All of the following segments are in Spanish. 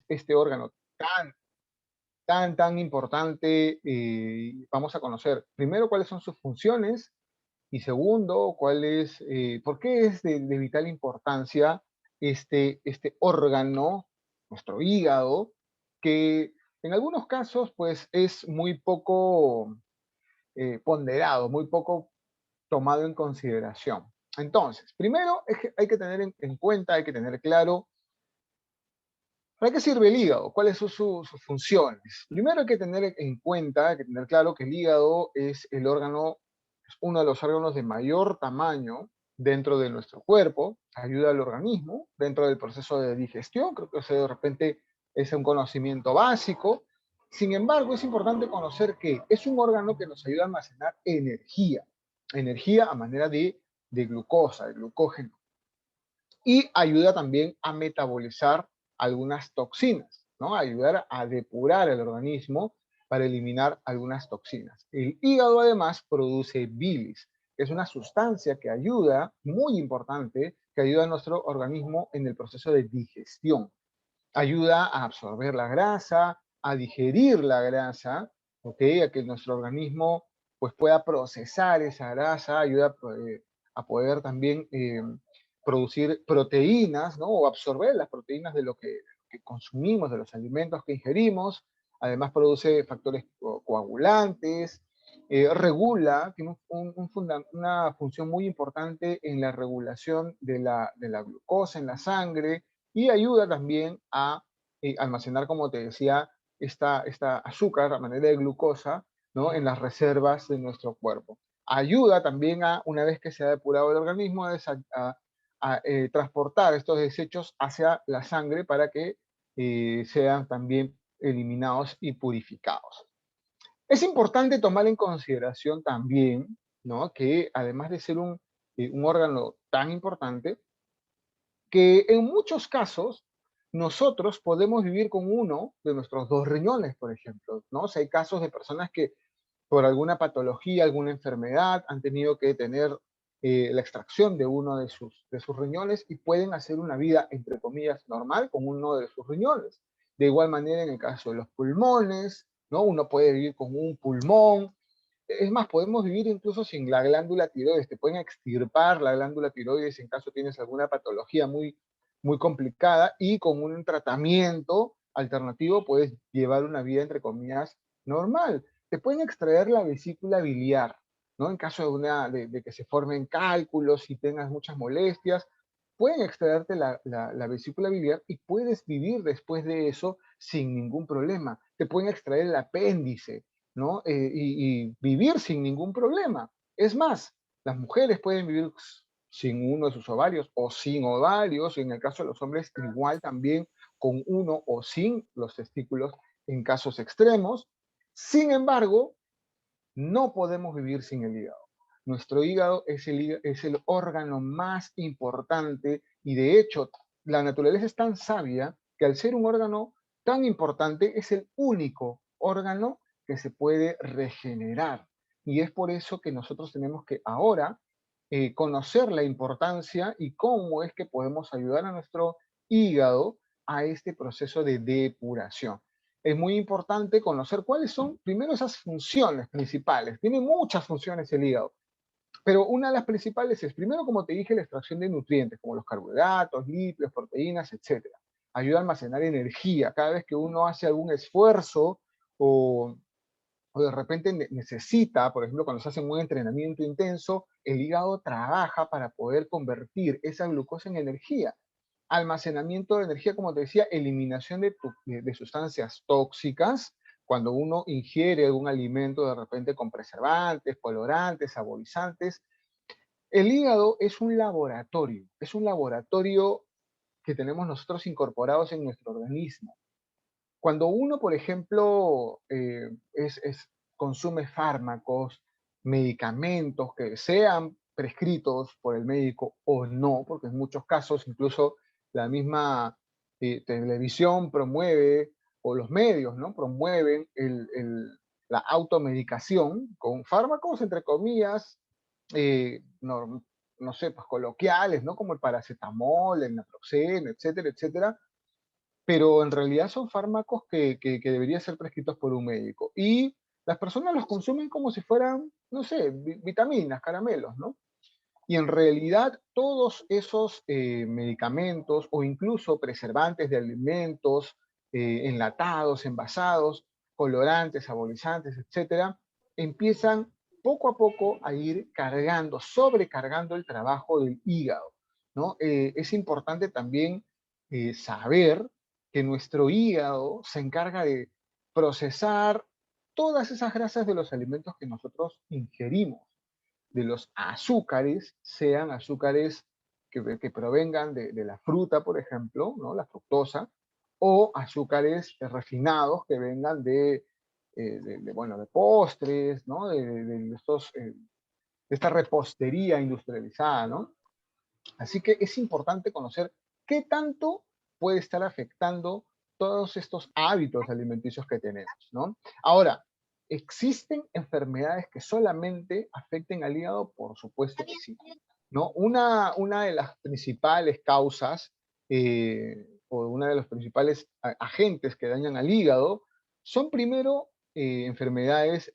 este órgano tan importante? Vamos a conocer primero cuáles son sus funciones y segundo, por qué es de vital importancia este órgano, nuestro hígado, que en algunos casos pues es muy poco ponderado, muy poco tomado en consideración. Entonces, primero es que hay que tener en cuenta, hay que tener claro ¿para qué sirve el hígado? ¿Cuáles son sus funciones? Primero hay que tener en cuenta, hay que tener claro que el hígado es el órgano, es uno de los órganos de mayor tamaño dentro de nuestro cuerpo, ayuda al organismo dentro del proceso de digestión, creo que eso de repente es un conocimiento básico. Sin embargo, es importante conocer que es un órgano que nos ayuda a almacenar energía a manera de glucosa, de glucógeno, y ayuda también a metabolizar algunas toxinas, ¿no? Ayudar a depurar el organismo para eliminar algunas toxinas. El hígado además produce bilis, que es una sustancia que ayuda, muy importante, que ayuda a nuestro organismo en el proceso de digestión. Ayuda a absorber la grasa, a digerir la grasa, ¿ok? A que nuestro organismo pues, pueda procesar esa grasa, ayuda a poder también producir proteínas, ¿no? O absorber las proteínas de que consumimos, de los alimentos que ingerimos. Además produce factores coagulantes, regula, tiene una función muy importante en la regulación de la glucosa en la sangre, y ayuda también a almacenar, como te decía, esta azúcar a manera de glucosa, ¿no? En las reservas de nuestro cuerpo. Ayuda también a, una vez que se ha depurado el organismo, a transportar estos desechos hacia la sangre para que sean también eliminados y purificados. Es importante tomar en consideración también, ¿no? Que además de ser un órgano tan importante, que en muchos casos nosotros podemos vivir con uno de nuestros dos riñones, por ejemplo, ¿no? O sea, hay casos de personas que por alguna patología, alguna enfermedad, han tenido que tener la extracción de uno de sus riñones y pueden hacer una vida, entre comillas, normal con uno de sus riñones. De igual manera, en el caso de los pulmones, ¿no? Uno puede vivir con un pulmón. Es más, podemos vivir incluso sin la glándula tiroides. Te pueden extirpar la glándula tiroides en caso tienes alguna patología muy complicada, y con un tratamiento alternativo puedes llevar una vida, entre comillas, normal. Te pueden extraer la vesícula biliar, ¿no? En caso de que se formen cálculos y tengas muchas molestias, pueden extraerte la vesícula biliar y puedes vivir después de eso sin ningún problema. Te pueden extraer el apéndice, ¿no? Y vivir sin ningún problema. Es más, las mujeres pueden vivir sin uno de sus ovarios o sin ovarios, y en el caso de los hombres igual también con uno o sin los testículos en casos extremos. Sin embargo, no podemos vivir sin el hígado. Nuestro hígado es el órgano más importante, y de hecho la naturaleza es tan sabia que al ser un órgano tan importante es el único órgano que se puede regenerar. Y es por eso que nosotros tenemos que ahora conocer la importancia y cómo es que podemos ayudar a nuestro hígado a este proceso de depuración. Es muy importante conocer cuáles son primero esas funciones principales. Tiene muchas funciones el hígado, pero una de las principales es, primero, como te dije, la extracción de nutrientes, como los carbohidratos, lípidos, proteínas, etcétera. Ayuda a almacenar energía. Cada vez que uno hace algún esfuerzo o, o de repente necesita, por ejemplo, cuando se hace un entrenamiento intenso, el hígado trabaja para poder convertir esa glucosa en energía. Almacenamiento de energía, como te decía, eliminación de sustancias tóxicas, cuando uno ingiere algún alimento de repente con preservantes, colorantes, saborizantes. El hígado es un laboratorio que tenemos nosotros incorporados en nuestro organismo. Cuando uno, por ejemplo, consume fármacos, medicamentos que sean prescritos por el médico o no, porque en muchos casos incluso la misma televisión promueve, o los medios, ¿no? Promueven la automedicación con fármacos, entre comillas, no sé, pues coloquiales, ¿no? Como el paracetamol, el naproxeno, etcétera, etcétera, pero en realidad son fármacos que deberían ser prescritos por un médico. Y las personas los consumen como si fueran, no sé, vitaminas, caramelos, ¿no? Y en realidad todos esos medicamentos o incluso preservantes de alimentos, enlatados, envasados, colorantes, saborizantes, etcétera, empiezan poco a poco a ir cargando, sobrecargando el trabajo del hígado, ¿no? Es importante también saber que nuestro hígado se encarga de procesar todas esas grasas de los alimentos que nosotros ingerimos, de los azúcares, sean azúcares que provengan de la fruta, por ejemplo, ¿no? La fructosa, o azúcares refinados que vengan bueno, de postres, ¿no? De esta repostería industrializada, ¿no? Así que es importante conocer qué tanto puede estar afectando todos estos hábitos alimenticios que tenemos, ¿no? Ahora, ¿existen enfermedades que solamente afecten al hígado? Por supuesto que sí, ¿no? Una de las principales causas o una de los principales agentes que dañan al hígado son primero enfermedades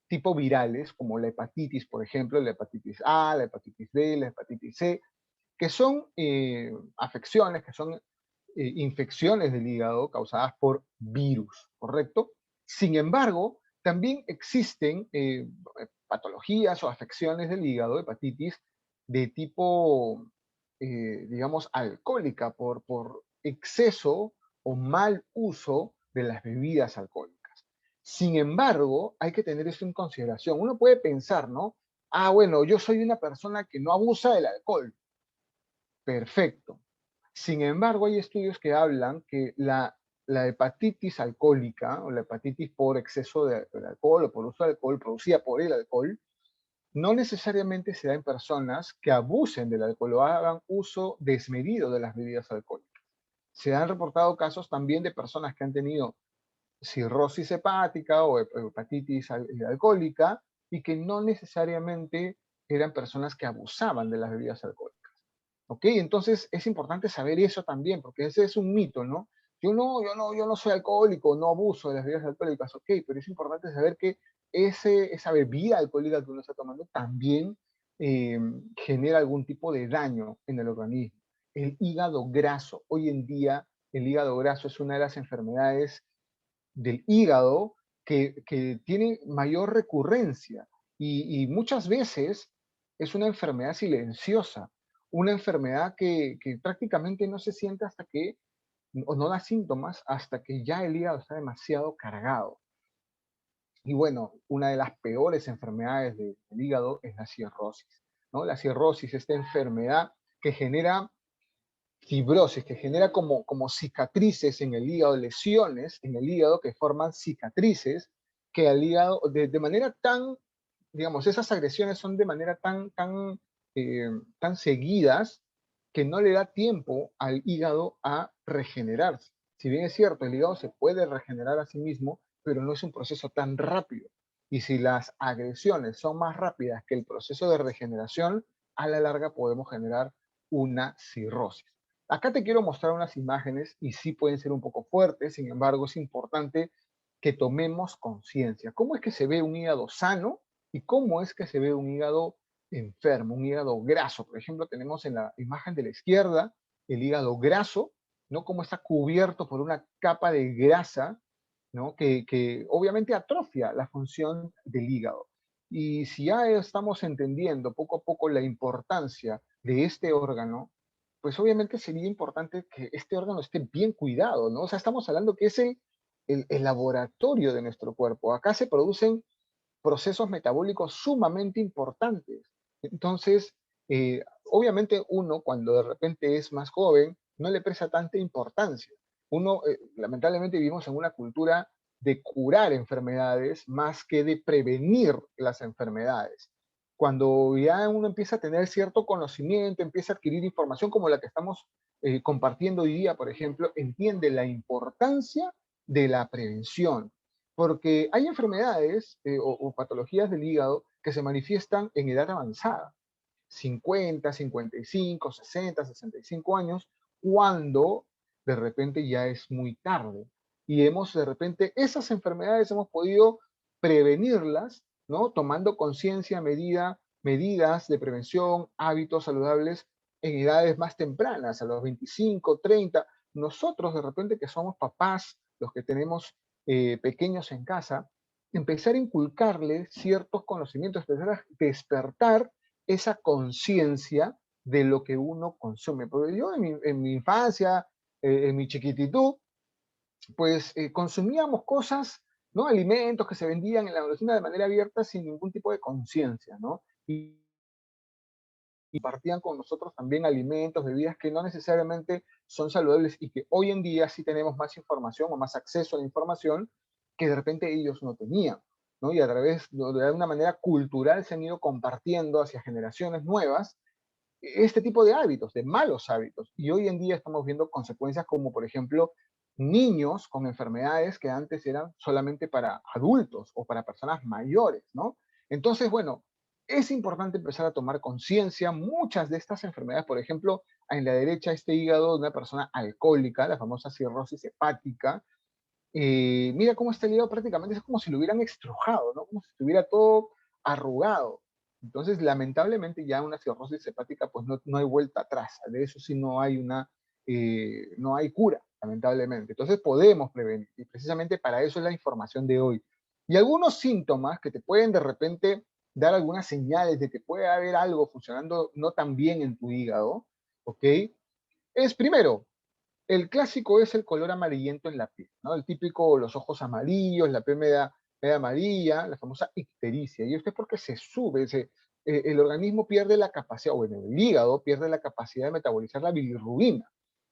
tipo virales, como la hepatitis, por ejemplo, la hepatitis A, la hepatitis B, la hepatitis C, que son afecciones, que son infecciones del hígado causadas por virus, ¿correcto? Sin embargo, también existen patologías o afecciones del hígado, hepatitis, de tipo, digamos, alcohólica, por exceso o mal uso de las bebidas alcohólicas. Sin embargo, hay que tener esto en consideración. Uno puede pensar, ¿no? Ah, bueno, yo soy una persona que no abusa del alcohol. Perfecto. Sin embargo, hay estudios que hablan que la hepatitis alcohólica o la hepatitis por exceso de alcohol o por uso de alcohol producida por el alcohol no necesariamente se da en personas que abusen del alcohol o hagan uso desmedido de las bebidas alcohólicas. Se han reportado casos también de personas que han tenido cirrosis hepática o hepatitis alcohólica y que no necesariamente eran personas que abusaban de las bebidas alcohólicas. ¿Ok? Entonces es importante saber eso también, porque ese es un mito, ¿no? Yo no soy alcohólico, no abuso de las bebidas alcohólicas, ok, pero es importante saber que esa bebida alcohólica que uno está tomando también eh, genera algún tipo de daño en el organismo. El hígado graso, hoy en día el hígado graso es una de las enfermedades del hígado que tiene mayor recurrencia y muchas veces es una enfermedad silenciosa, una enfermedad que prácticamente no se siente hasta que, o no da síntomas hasta que ya el hígado está demasiado cargado. Y bueno, una de las peores enfermedades del hígado es la cirrosis, ¿no? La cirrosis, esta enfermedad que genera fibrosis, que genera como cicatrices en el hígado, lesiones en el hígado que forman cicatrices, que al hígado, de manera tan, digamos, esas agresiones son de manera tan seguidas que no le da tiempo al hígado a regenerarse. Si bien es cierto, el hígado se puede regenerar a sí mismo, pero no es un proceso tan rápido. Y si las agresiones son más rápidas que el proceso de regeneración, a la larga podemos generar una cirrosis. Acá te quiero mostrar unas imágenes y sí pueden ser un poco fuertes, sin embargo es importante que tomemos conciencia. ¿Cómo es que se ve un hígado sano y cómo es que se ve un hígado enfermo, un hígado graso? Por ejemplo, tenemos en la imagen de la izquierda el hígado graso, ¿no? Cómo está cubierto por una capa de grasa, ¿no? Que obviamente atrofia la función del hígado. Y si ya estamos entendiendo poco a poco la importancia de este órgano, pues obviamente sería importante que este órgano esté bien cuidado, ¿no? O sea, estamos hablando que es el laboratorio de nuestro cuerpo. Acá se producen procesos metabólicos sumamente importantes. Entonces, obviamente uno cuando de repente es más joven no le presta tanta importancia. Uno, lamentablemente vivimos en una cultura de curar enfermedades más que de prevenir las enfermedades. Cuando ya uno empieza a tener cierto conocimiento, empieza a adquirir información como la que estamos compartiendo hoy día, por ejemplo, entiende la importancia de la prevención, porque hay enfermedades o patologías del hígado que se manifiestan en edad avanzada, 50, 55, 60, 65 años, cuando de repente ya es muy tarde. Y hemos, de repente, esas enfermedades hemos podido prevenirlas, ¿no? Tomando conciencia, medidas de prevención, hábitos saludables en edades más tempranas, a los 25, 30. Nosotros, de repente, que somos papás, los que tenemos pequeños en casa, empezar a inculcarles ciertos conocimientos, empezar a despertar esa conciencia de lo que uno consume. Porque yo en mi infancia, en mi chiquititud, pues consumíamos cosas, ¿no? Alimentos que se vendían en la golosina de manera abierta sin ningún tipo de conciencia, ¿no? Y partían con nosotros también alimentos, bebidas que no necesariamente son saludables y que hoy en día sí tenemos más información o más acceso a la información que de repente ellos no tenían, ¿no? Y a través de una manera cultural se han ido compartiendo hacia generaciones nuevas este tipo de hábitos, de malos hábitos. Y hoy en día estamos viendo consecuencias como, por ejemplo, niños con enfermedades que antes eran solamente para adultos o para personas mayores, ¿no? Entonces, bueno, es importante empezar a tomar conciencia. Muchas de estas enfermedades, por ejemplo, en la derecha, este hígado de una persona alcohólica, la famosa cirrosis hepática, mira cómo está el hígado prácticamente, es como si lo hubieran estrujado, ¿no? Como si estuviera todo arrugado. Entonces, lamentablemente, ya una cirrosis hepática, pues no hay vuelta atrás. De eso sí no hay cura, lamentablemente. Entonces, podemos prevenir. Y precisamente para eso es la información de hoy. Y algunos síntomas que te pueden de repente dar algunas señales de que puede haber algo funcionando no tan bien en tu hígado, ¿ok? Es primero, el clásico es el color amarillento en la piel, ¿no? El típico, los ojos amarillos, la piel media amarilla, la famosa ictericia. Y esto es porque se sube, el organismo pierde la capacidad, o bueno, el hígado pierde la capacidad de metabolizar la bilirrubina,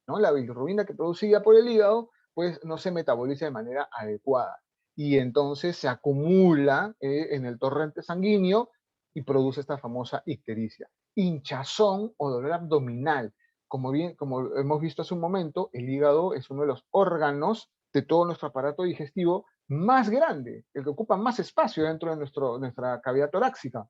¿no? La bilirrubina que producida por el hígado, pues no se metaboliza de manera adecuada. Y entonces se acumula en el torrente sanguíneo y produce esta famosa ictericia. Hinchazón o dolor abdominal, como hemos visto hace un momento, el hígado es uno de los órganos de todo nuestro aparato digestivo más grande, el que ocupa más espacio dentro de nuestra cavidad torácica,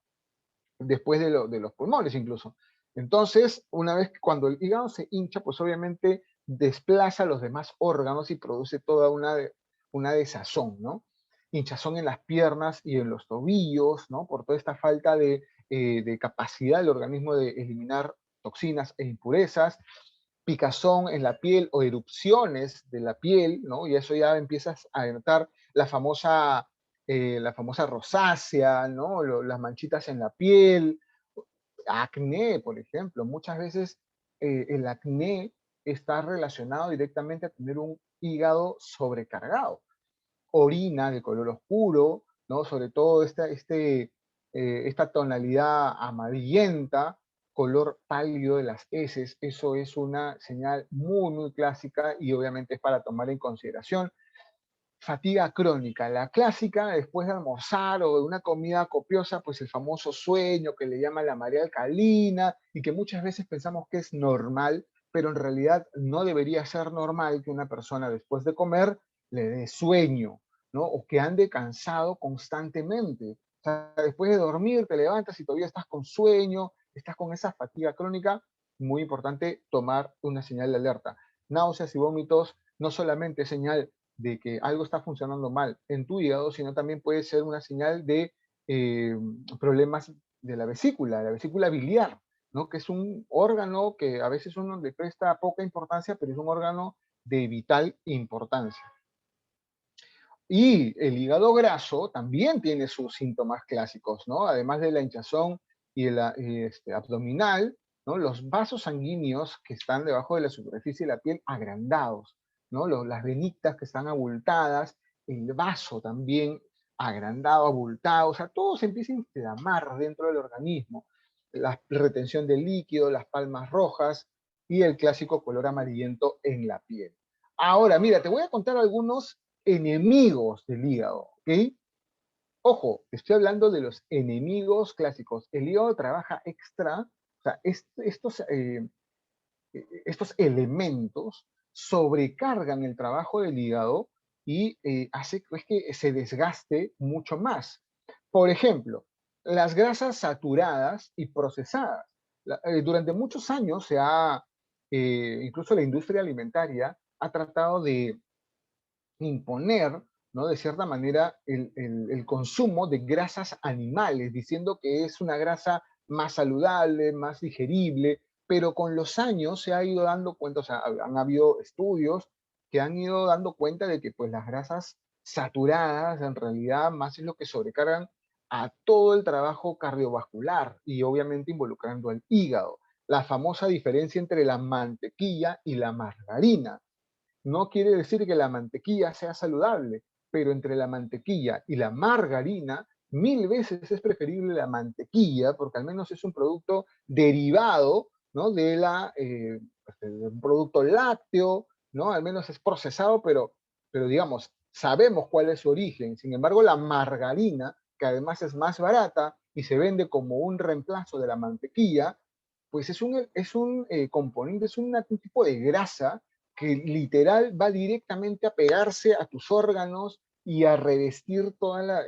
después de los pulmones incluso. Entonces, una vez que cuando el hígado se hincha, pues obviamente desplaza los demás órganos y produce toda una desazón, ¿no? Hinchazón en las piernas y en los tobillos, ¿no? Por toda esta falta de capacidad del organismo de eliminar toxinas e impurezas, picazón en la piel o erupciones de la piel, ¿no? Y eso ya empiezas a notar la famosa rosácea, ¿no? Las manchitas en la piel, acné, por ejemplo. Muchas veces el acné está relacionado directamente a tener un hígado sobrecargado. Orina de color oscuro, ¿no? Sobre todo esta tonalidad amarillenta, color pálido de las heces, eso es una señal muy, muy clásica y obviamente es para tomar en consideración. Fatiga crónica, la clásica después de almorzar o de una comida copiosa, pues el famoso sueño que le llaman la marea alcalina y que muchas veces pensamos que es normal, pero en realidad no debería ser normal que una persona después de comer le dé sueño, ¿no? O que ande cansado constantemente. O sea, después de dormir te levantas y todavía estás con sueño, estás con esa fatiga crónica, muy importante tomar una señal de alerta. Náuseas y vómitos no solamente es señal de que algo está funcionando mal en tu hígado, sino también puede ser una señal de eh, problemas de la vesícula biliar, ¿no? Que es un órgano que a veces uno le presta poca importancia, pero es un órgano de vital importancia. Y el hígado graso también tiene sus síntomas clásicos, ¿no? Además de la hinchazón y abdominal, ¿no? Los vasos sanguíneos que están debajo de la superficie de la piel agrandados, ¿no? Las venitas que están abultadas, el vaso también agrandado, abultado, o sea, todo se empieza a inflamar dentro del organismo. La retención de líquido, las palmas rojas y el clásico color amarillento en la piel. Ahora, mira, te voy a contar algunos enemigos del hígado, ¿ok? Ojo, estoy hablando de los enemigos clásicos. El hígado trabaja extra, o sea, estos elementos sobrecargan el trabajo del hígado y hace pues, que se desgaste mucho más. Por ejemplo, las grasas saturadas y procesadas. Durante muchos años incluso la industria alimentaria ha tratado de imponer, ¿no? De cierta manera, el consumo de grasas animales, diciendo que es una grasa más saludable, más digerible, pero con los años se ha ido dando cuenta, o sea, han habido estudios que han ido dando cuenta de que pues las grasas saturadas en realidad más es lo que sobrecargan a todo el trabajo cardiovascular y obviamente involucrando al hígado. La famosa diferencia entre la mantequilla y la margarina. No quiere decir que la mantequilla sea saludable, pero entre la mantequilla y la margarina, mil veces es preferible la mantequilla, porque al menos es un producto derivado, ¿no? De un producto lácteo, ¿no? Al menos es procesado, pero digamos, sabemos cuál es su origen. Sin embargo, la margarina, que además es más barata y se vende como un reemplazo de la mantequilla, pues es un componente, un tipo de grasa que literal va directamente a pegarse a tus órganos y a revestir toda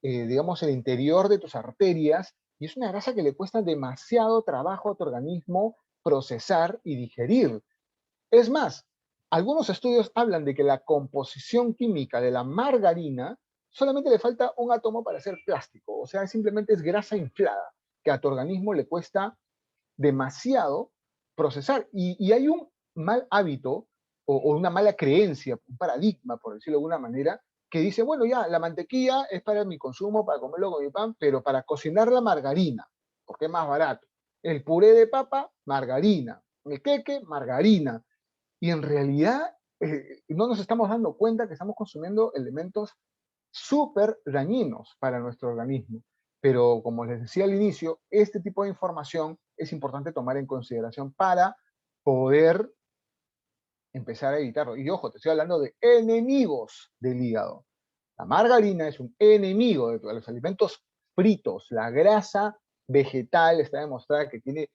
digamos, el interior de tus arterias, y es una grasa que le cuesta demasiado trabajo a tu organismo procesar y digerir. Es más, algunos estudios hablan de que la composición química de la margarina solamente le falta un átomo para ser plástico, o sea, simplemente es grasa inflada, que a tu organismo le cuesta demasiado procesar. Y hay un mal hábito o una mala creencia, un paradigma, por decirlo de alguna manera, que dice, bueno, ya, la mantequilla es para mi consumo, para comerlo con mi pan, pero para cocinar la margarina, porque es más barato. El puré de papa, margarina. El queque, margarina. Y en realidad no nos estamos dando cuenta que estamos consumiendo elementos súper dañinos para nuestro organismo. Pero como les decía al inicio, este tipo de información es importante tomar en consideración para poder empezar a evitarlo. Y ojo, te estoy hablando de enemigos del hígado. La margarina es un enemigo de los alimentos fritos. La grasa vegetal está demostrada que tiene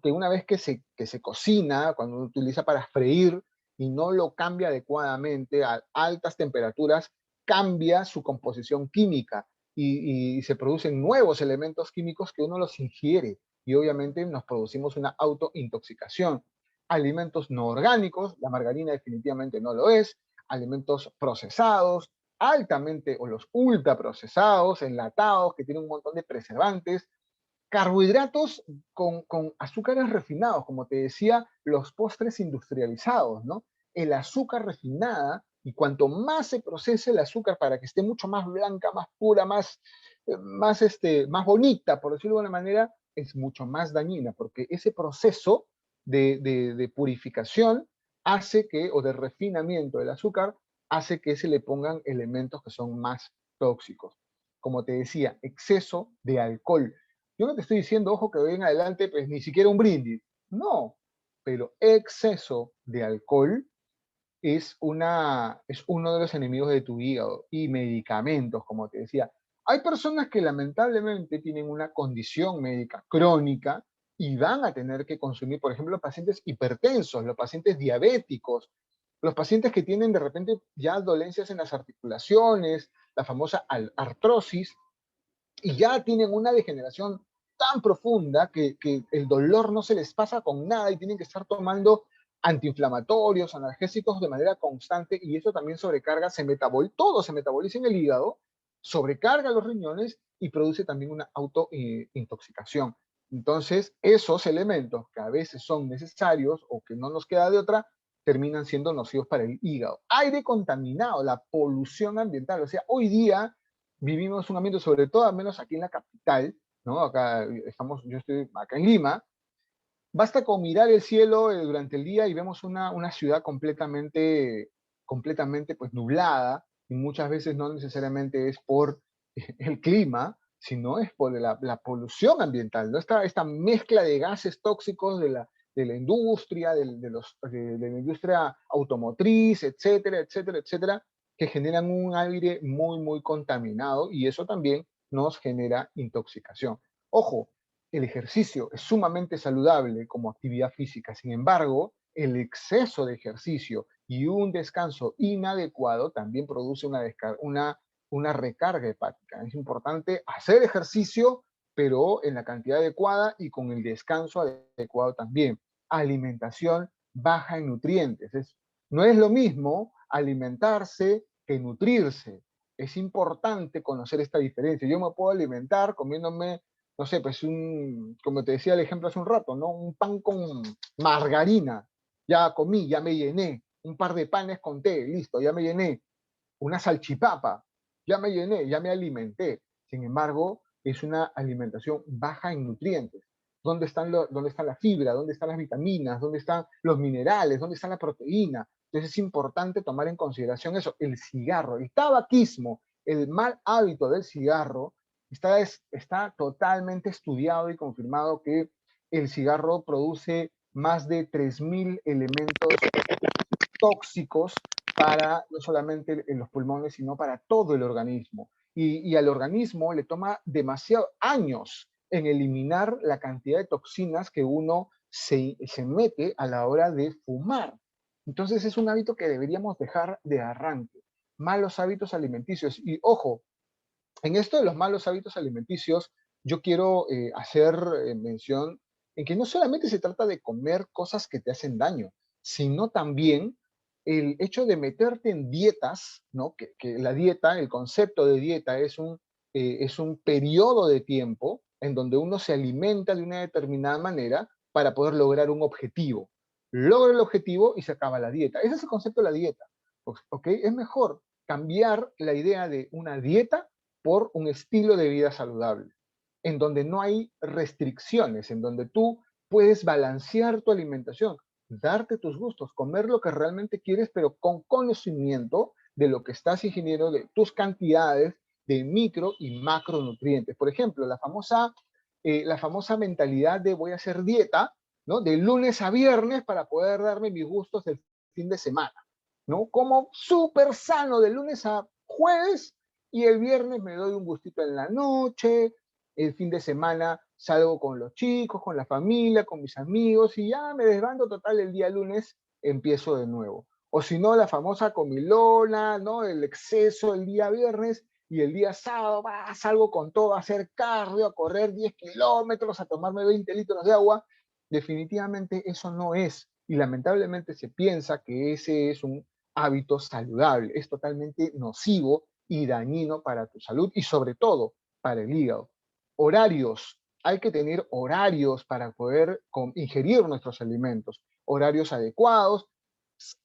que una vez que se cocina, cuando uno utiliza para freír y no lo cambia adecuadamente a altas temperaturas, cambia su composición química y se producen nuevos elementos químicos que uno los ingiere y obviamente nos producimos una autointoxicación. Alimentos no orgánicos, la margarina definitivamente no lo es, alimentos procesados, altamente o los ultraprocesados, enlatados, que tienen un montón de preservantes, carbohidratos con azúcares refinados, como te decía, los postres industrializados, ¿no? El azúcar refinada, y cuanto más se procese el azúcar para que esté mucho más blanca, más pura, más bonita, por decirlo de una manera, es mucho más dañina, porque ese proceso de purificación hace que, o de refinamiento del azúcar, hace que se le pongan elementos que son más tóxicos. Como te decía, exceso de alcohol. Yo no te estoy diciendo, ojo, que de hoy en adelante, pues ni siquiera un brindis. No, pero exceso de alcohol es uno de los enemigos de tu hígado y medicamentos, como te decía. Hay personas que lamentablemente tienen una condición médica crónica y van a tener que consumir, por ejemplo, los pacientes hipertensos, los pacientes diabéticos, los pacientes que tienen de repente ya dolencias en las articulaciones, la famosa artrosis, y ya tienen una degeneración tan profunda que el dolor no se les pasa con nada y tienen que estar tomando antiinflamatorios, analgésicos de manera constante y eso también sobrecarga, todo se metaboliza en el hígado, sobrecarga los riñones y produce también una autointoxicación. Entonces, esos elementos que a veces son necesarios o que no nos queda de otra, terminan siendo nocivos para el hígado. Aire contaminado, la polución ambiental. O sea, hoy día vivimos un ambiente, sobre todo al menos aquí en la capital, ¿no? Yo estoy acá en Lima, basta con mirar el cielo durante el día y vemos una ciudad completamente pues nublada y muchas veces no necesariamente es por el clima, sino es por la polución ambiental, ¿no? Esta mezcla de gases tóxicos de la industria, de la industria automotriz, etcétera, etcétera, etcétera, que generan un aire muy, muy contaminado y eso también nos genera intoxicación. Ojo, el ejercicio es sumamente saludable como actividad física, sin embargo, el exceso de ejercicio y un descanso inadecuado también produce una recarga hepática. Es importante hacer ejercicio, pero en la cantidad adecuada y con el descanso adecuado también. Alimentación baja en nutrientes. No es lo mismo alimentarse que nutrirse. Es importante conocer esta diferencia. Yo me puedo alimentar comiéndome, no sé, pues como te decía el ejemplo hace un rato, ¿no? Un pan con margarina. Ya comí, ya me llené. Un par de panes con té, listo, ya me llené. Una salchipapa, ya me llené, ya me alimenté. Sin embargo, es una alimentación baja en nutrientes. ¿Dónde está la fibra? ¿Dónde están las vitaminas? ¿Dónde están los minerales? ¿Dónde está la proteína? Entonces es importante tomar en consideración eso. El cigarro, el tabaquismo, el mal hábito del cigarro, está totalmente estudiado y confirmado que el cigarro produce más de 3.000 elementos tóxicos para no solamente en los pulmones, sino para todo el organismo. Y al organismo le toma demasiados años en eliminar la cantidad de toxinas que uno se mete a la hora de fumar. Entonces es un hábito que deberíamos dejar de arranque. Malos hábitos alimenticios. Y ojo, en esto de los malos hábitos alimenticios, yo quiero hacer mención en que no solamente se trata de comer cosas que te hacen daño, sino también el hecho de meterte en dietas, ¿no? Que la dieta, el concepto de dieta es un periodo de tiempo en donde uno se alimenta de una determinada manera para poder lograr un objetivo. Logra el objetivo y se acaba la dieta. Ese es el concepto de la dieta. ¿Ok? Es mejor cambiar la idea de una dieta por un estilo de vida saludable, en donde no hay restricciones, en donde tú puedes balancear tu alimentación, darte tus gustos, comer lo que realmente quieres, pero con conocimiento de lo que estás ingiriendo, de tus cantidades de micro y macronutrientes. Por ejemplo, la famosa mentalidad de voy a hacer dieta, ¿no? De lunes a viernes para poder darme mis gustos del fin de semana, ¿no? Como súper sano de lunes a jueves y el viernes me doy un gustito en la noche, el fin de semana salgo con los chicos, con la familia, con mis amigos y ya me desbando total el día lunes, empiezo de nuevo. O si no, la famosa comilona, ¿no? El exceso el día viernes y el día sábado salgo con todo a hacer cardio, a correr 10 kilómetros, a tomarme 20 litros de agua. Definitivamente eso no es. Y lamentablemente se piensa que ese es un hábito saludable. Es totalmente nocivo y dañino para tu salud y sobre todo para el hígado. Horarios. Hay que tener horarios para poder ingerir nuestros alimentos, horarios adecuados,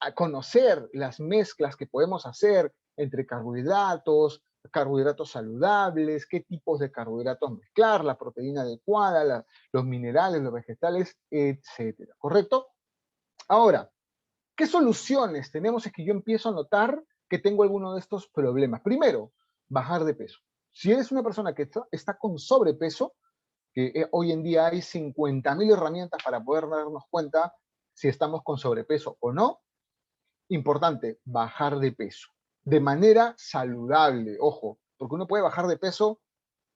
a conocer las mezclas que podemos hacer entre carbohidratos, carbohidratos saludables, qué tipos de carbohidratos mezclar, la proteína adecuada, los minerales, los vegetales, etcétera. ¿Correcto? Ahora, ¿qué soluciones tenemos? Es que yo empiezo a notar que tengo alguno de estos problemas. Primero, bajar de peso. Si eres una persona que está con sobrepeso, que hoy en día hay 50.000 herramientas para poder darnos cuenta si estamos con sobrepeso o no, importante, bajar de peso. De manera saludable, ojo, porque uno puede bajar de peso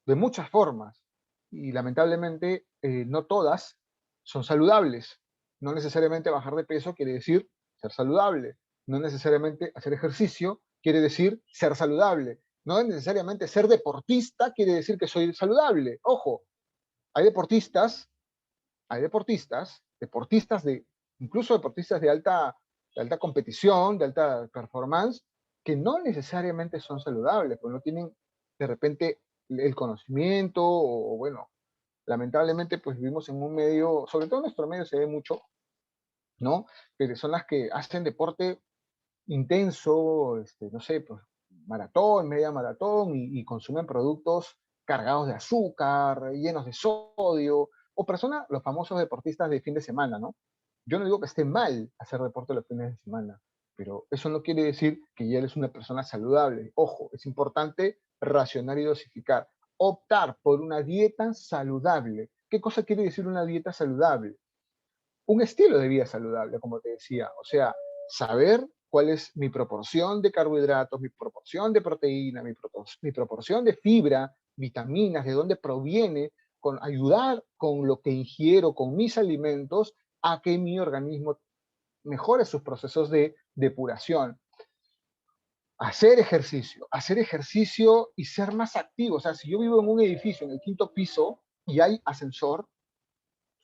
de muchas formas y lamentablemente no todas son saludables. No necesariamente bajar de peso quiere decir ser saludable. No necesariamente hacer ejercicio quiere decir ser saludable. No necesariamente ser deportista quiere decir que soy saludable. Ojo, hay deportistas, deportistas incluso deportistas de alta competición, de alta performance, que no necesariamente son saludables, porque no tienen de repente el conocimiento o bueno, lamentablemente pues vivimos en un medio, sobre todo en nuestro medio se ve mucho, ¿no? Que son las que hacen deporte intenso, no sé, pues maratón, media maratón y consumen productos cargados de azúcar, llenos de sodio, o personas, los famosos deportistas de fin de semana, ¿no? Yo no digo que esté mal hacer deporte los fines de semana, pero eso no quiere decir que ya eres una persona saludable. Ojo, es importante racionar y dosificar. Optar por una dieta saludable. ¿Qué cosa quiere decir una dieta saludable? Un estilo de vida saludable, como te decía. O sea, saber cuál es mi proporción de carbohidratos, mi proporción de proteína, mi proporción de fibra, vitaminas, de dónde proviene, con ayudar con lo que ingiero, con mis alimentos, a que mi organismo mejore sus procesos de depuración. Hacer ejercicio y ser más activo. O sea, si yo vivo en un edificio en el quinto piso y hay ascensor,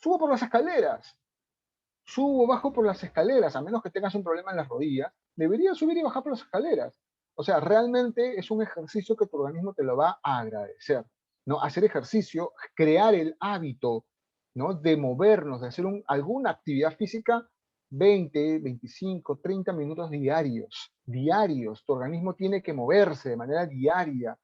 subo por las escaleras, subo o bajo por las escaleras, a menos que tengas un problema en las rodillas, deberías subir y bajar por las escaleras. O sea, realmente es un ejercicio que tu organismo te lo va a agradecer, ¿no? Hacer ejercicio, crear el hábito, ¿no? De movernos, de hacer alguna actividad física 20, 25, 30 minutos diarios, diarios. Tu organismo tiene que moverse de manera diaria.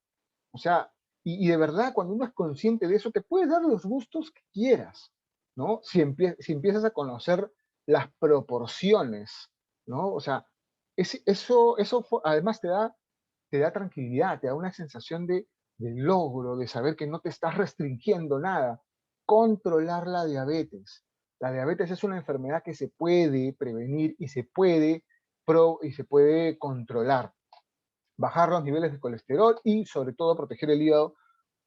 O sea, y de verdad, cuando uno es consciente de eso, te puedes dar los gustos que quieras, ¿no? Si empiezas a conocer las proporciones, ¿no? O sea, además te da tranquilidad, te da una sensación de logro, de saber que no te estás restringiendo nada. Controlar la diabetes. La diabetes es una enfermedad que se puede prevenir y se puede controlar. Bajar los niveles de colesterol y sobre todo proteger el hígado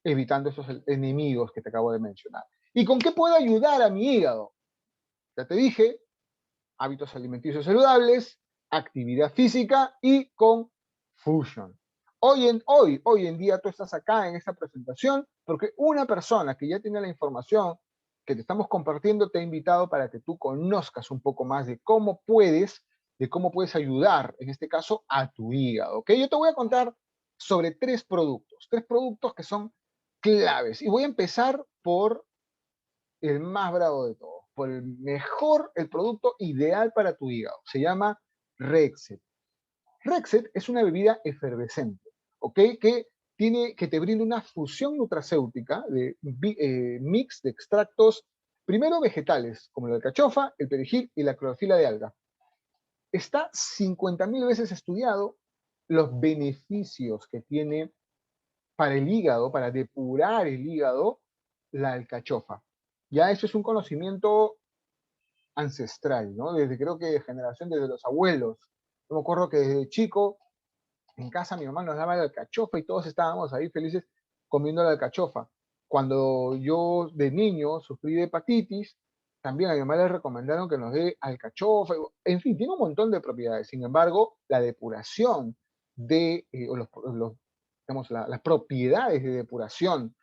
evitando esos enemigos que te acabo de mencionar. ¿Y con qué puedo ayudar a mi hígado? Ya te dije, hábitos alimenticios saludables, actividad física y con Fusion. Hoy en día tú estás acá en esta presentación porque una persona que ya tiene la información que te estamos compartiendo te ha invitado para que tú conozcas un poco más de cómo puedes ayudar, en este caso, a tu hígado. ¿Ok? Yo te voy a contar sobre tres productos que son claves. Y voy a empezar por el más bravo de todos, por el producto ideal para tu hígado. Se llama Rexet. Rexet es una bebida efervescente, ¿ok? Que te brinda una fusión nutracéutica de mix de extractos, primero vegetales, como la alcachofa, el perejil y la clorofila de alga. Está 50.000 veces estudiado los beneficios que tiene para el hígado, para depurar el hígado, la alcachofa. Ya eso es un conocimiento ancestral, ¿no? Creo que de generación, desde los abuelos. Yo me acuerdo que desde chico, en casa mi mamá nos daba la alcachofa y todos estábamos ahí felices comiendo la alcachofa. Cuando yo de niño sufrí de hepatitis, también a mi mamá le recomendaron que nos dé alcachofa. En fin, tiene un montón de propiedades. Sin embargo, la depuración o digamos, las propiedades de depuración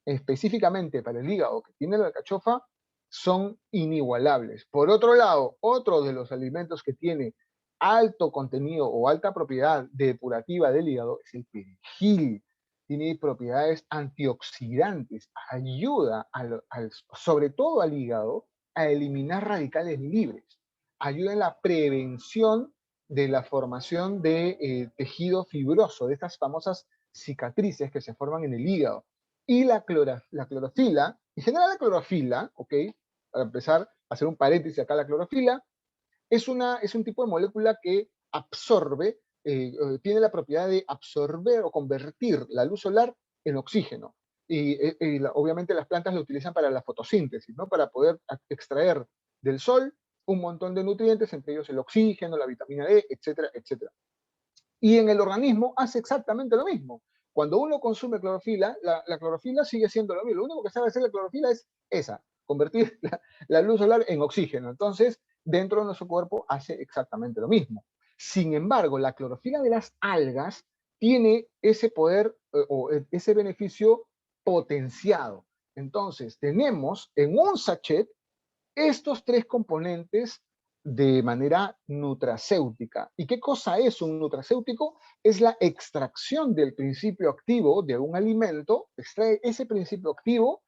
específicamente para el hígado que tiene la alcachofa son inigualables. Por otro lado, otro de los alimentos que tiene alto contenido o alta propiedad depurativa del hígado es el perejil. Tiene propiedades antioxidantes, ayuda sobre todo al hígado a eliminar radicales libres, ayuda en la prevención de la formación de tejido fibroso, de estas famosas cicatrices que se forman en el hígado. Y la clorofila, en general la clorofila, ¿ok? Para empezar a hacer un paréntesis acá, la clorofila es un tipo de molécula que absorbe, tiene la propiedad de absorber o convertir la luz solar en oxígeno. Obviamente las plantas lo utilizan para la fotosíntesis, ¿no? Para poder extraer del sol un montón de nutrientes, entre ellos el oxígeno, la vitamina D, etcétera, etcétera. Y en el organismo hace exactamente lo mismo. Cuando uno consume clorofila, la clorofila sigue siendo lo mismo. Lo único que sabe hacer la clorofila es convertir la luz solar en oxígeno. Entonces, dentro de nuestro cuerpo hace exactamente lo mismo. Sin embargo, la clorofila de las algas tiene ese poder o ese beneficio potenciado. Entonces, tenemos en un sachet estos tres componentes de manera nutracéutica. ¿Y qué cosa es un nutracéutico? Es la extracción del principio activo de un alimento, extrae ese principio activo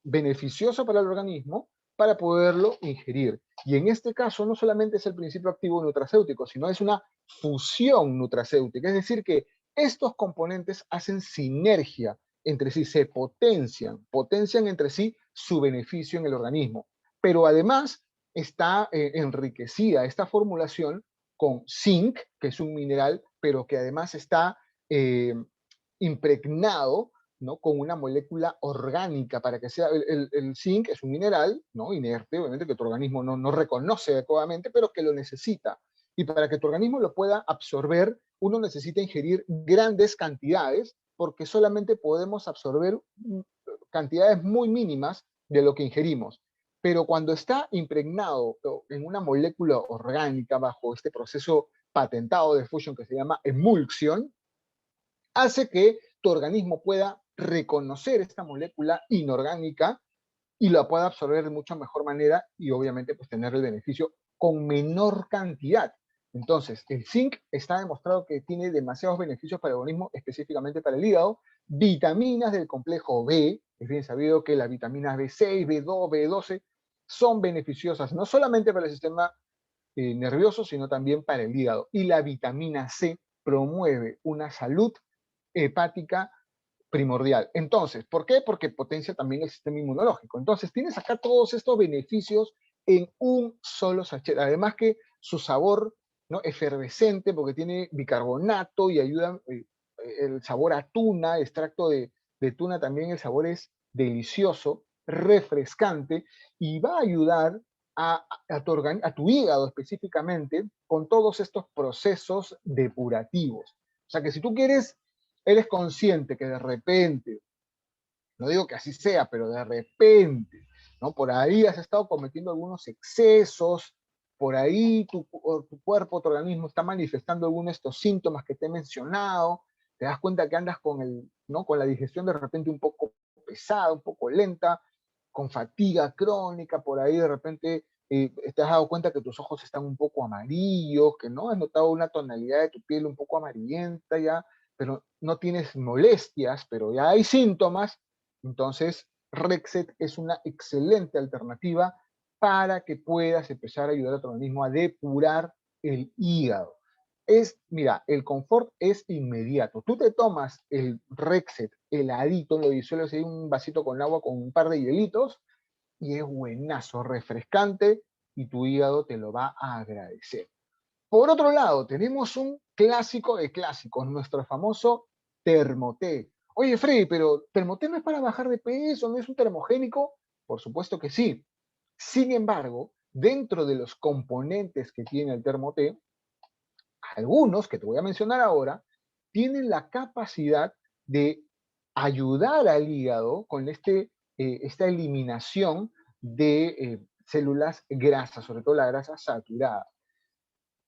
beneficioso para el organismo para poderlo ingerir. Y en este caso no solamente es el principio activo nutracéutico, sino es una fusión nutracéutica, es decir, que estos componentes hacen sinergia entre sí, se potencian entre sí su beneficio en el organismo. Pero además está enriquecida esta formulación con zinc, que es un mineral, pero que además está eh, impregnado, ¿no? Con una molécula orgánica para que sea, el zinc es un mineral, ¿no? Inerte, obviamente que tu organismo no reconoce adecuadamente, pero que lo necesita. Y para que tu organismo lo pueda absorber, uno necesita ingerir grandes cantidades, porque solamente podemos absorber cantidades muy mínimas de lo que ingerimos. Pero cuando está impregnado en una molécula orgánica bajo este proceso patentado de fusión que se llama emulsión, hace que tu organismo pueda reconocer esta molécula inorgánica y la pueda absorber de mucha mejor manera y obviamente pues tener el beneficio con menor cantidad. Entonces, el zinc está demostrado que tiene demasiados beneficios para el organismo, específicamente para el hígado. Vitaminas del complejo B, es bien sabido que las vitaminas B6, B2, B12 son beneficiosas no solamente para el sistema nervioso, sino también para el hígado. Y la vitamina C promueve una salud hepática primordial. Entonces, ¿por qué? Porque potencia también el sistema inmunológico. Entonces, tienes acá todos estos beneficios en un solo sachet. Además que su sabor, ¿no?, efervescente, porque tiene bicarbonato y ayuda el sabor a tuna, extracto de tuna también, el sabor es delicioso, refrescante y va a ayudar a tu hígado específicamente con todos estos procesos depurativos. O sea que si tú quieres, eres consciente que de repente, no digo que así sea, pero de repente, ¿no?, por ahí has estado cometiendo algunos excesos, por ahí tu cuerpo, tu organismo está manifestando algunos de estos síntomas que te he mencionado, te das cuenta que andas ¿no?, con la digestión de repente un poco pesada, un poco lenta, con fatiga crónica, por ahí de repente te has dado cuenta que tus ojos están un poco amarillos, que no has notado una tonalidad de tu piel un poco amarillenta ya, pero no tienes molestias, pero ya hay síntomas, entonces Rexet es una excelente alternativa para que puedas empezar a ayudar a tu organismo a depurar el hígado. Mira, el confort es inmediato. Tú te tomas el Rexet heladito, lo disuelves en un vasito con agua con un par de hielitos y es buenazo, refrescante y tu hígado te lo va a agradecer. Por otro lado, tenemos un clásico de clásicos, nuestro famoso termoté. Oye, Freddy, pero ¿termoté no es para bajar de peso, no es un termogénico? Por supuesto que sí. Sin embargo, dentro de los componentes que tiene el termoté, algunos que te voy a mencionar ahora, tienen la capacidad de ayudar al hígado con esta eliminación de células grasas, sobre todo la grasa saturada.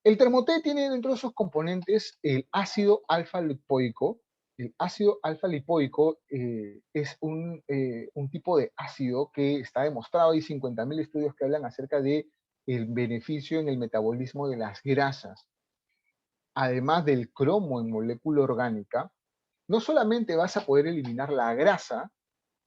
El termoté tiene dentro de sus componentes el ácido alfa-lipoico. El ácido alfa-lipoico es un tipo de ácido que está demostrado, hay 50.000 estudios que hablan acerca de el beneficio en el metabolismo de las grasas. Además del cromo en molécula orgánica, no solamente vas a poder eliminar la grasa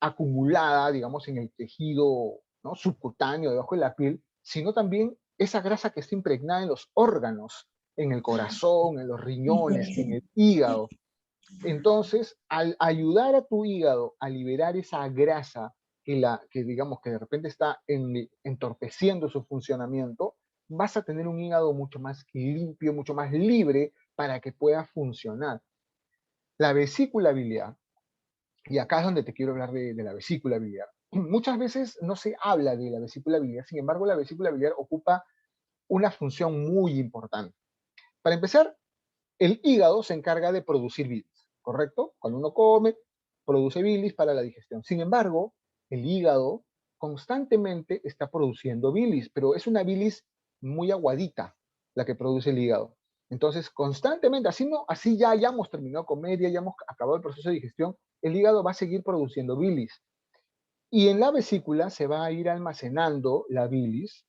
acumulada, digamos, en el tejido, ¿no?, subcutáneo, debajo de la piel, sino también esa grasa que está impregnada en los órganos, en el corazón, en los riñones, en el hígado. Entonces, al ayudar a tu hígado a liberar esa grasa que digamos que de repente está entorpeciendo su funcionamiento, vas a tener un hígado mucho más limpio, mucho más libre para que pueda funcionar. La vesícula biliar, y acá es donde te quiero hablar de la vesícula biliar. Muchas veces no se habla de la vesícula biliar, sin embargo, la vesícula biliar ocupa una función muy importante. Para empezar, el hígado se encarga de producir bilis, ¿correcto? Cuando uno come, produce bilis para la digestión. Sin embargo, el hígado constantemente está produciendo bilis, pero es una bilis muy aguadita la que produce el hígado. Entonces, constantemente, así, no, así ya hayamos terminado comer, ya hemos acabado el proceso de digestión, el hígado va a seguir produciendo bilis. Y en la vesícula se va a ir almacenando la bilis